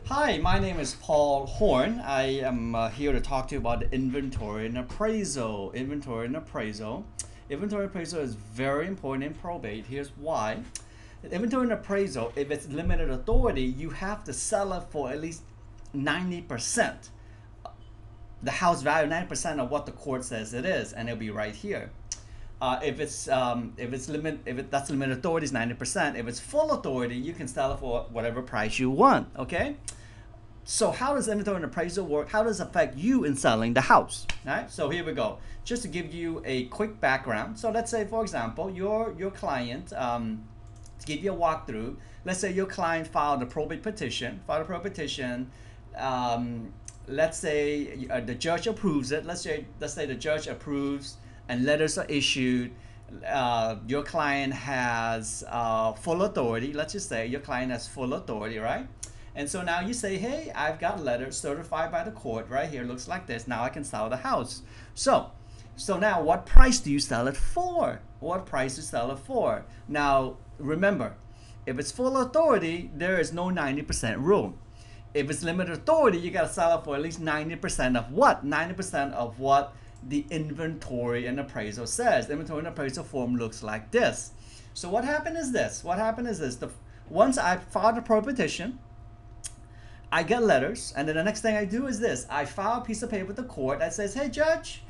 Hi, my name is Paul Horn. I am here to talk to you about the inventory and appraisal. Inventory and appraisal. Inventory and appraisal is very important in probate. Here's why. Inventory and appraisal, if it's limited authority, you have to sell it for at least 90%. The house value, 90% of what the court says it is, and it'll be right here. That's limited authority is 90%. If it's full authority, you can sell it for whatever price you want. Okay. So how does inventory and appraisal work? How does it affect you in selling the house? All right. So here we go. Just to give you a quick background. So let's say, for example, your client, to give you a walkthrough. Let's say your client filed a probate petition. Let's say the judge approves it. Let's say the judge approves and letters are issued. Your client has full authority. Let's just say your client has full authority, right? And so now you say, hey, I've got letters certified by the court right here. Looks like this. Now I can sell the house. So now what price do you sell it for? What price do you sell it for? Now remember, if it's full authority, there is no 90% rule. If it's limited authority, you got to sell it for at least 90% of what? 90% of what the inventory and appraisal says. The inventory and appraisal form looks like this. So what happened is this. Once I filed a probate petition, I get letters, and then the next thing I do is this. I file a piece of paper with the court that says, hey judge,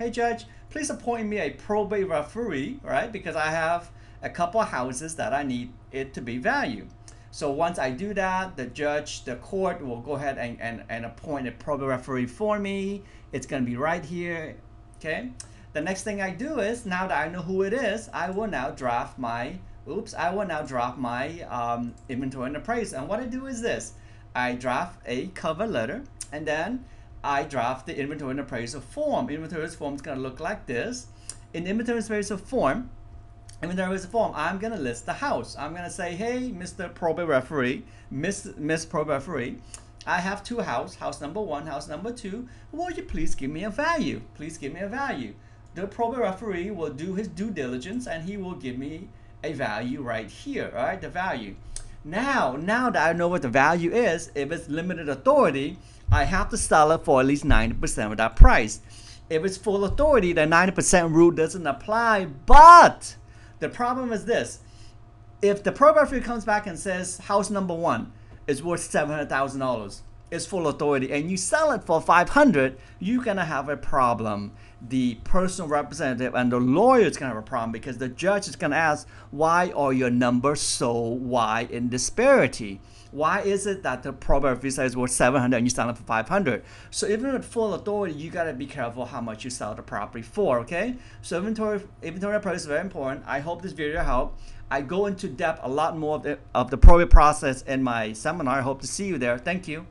please appoint me a probate referee, right? Because I have a couple of houses that I need it to be valued. So once I do that, the court will go ahead and appoint a probate referee for me. It's going to be right here, okay? The next thing I do is, now that I know who it is, I will now draft my inventory and appraisal. And what I do is this. I draft a cover letter, and then I draft the inventory and appraisal form. Inventory form is going to look like this. In the inventory and appraisal form, I'm going to list the house. I'm going to say, hey, Mr. Probate Referee, Miss Probate Referee, I have two houses, house number one, house number two. Will you please give me a value? Please give me a value. The probate referee will do his due diligence, and he will give me a value right here, all right, the value. Now that I know what the value is, if it's limited authority, I have to sell it for at least 90% of that price. If it's full authority, the 90% rule doesn't apply. But the problem is this. If the probate referee comes back and says house number one is worth $700,000, it's full authority, and you sell it for $500,000, you're going to have a problem. The personal representative and the lawyer is going to have a problem, because the judge is going to ask, why are your numbers so wide in disparity? Why is it that the probate referee says worth $700,000 and you sell it for $500,000? So even with full authority, you got to be careful how much you sell the property for, okay? So inventory appraisal is very important. I hope this video helped. I go into depth a lot more of the probate process in my seminar. I hope to see you there. Thank you.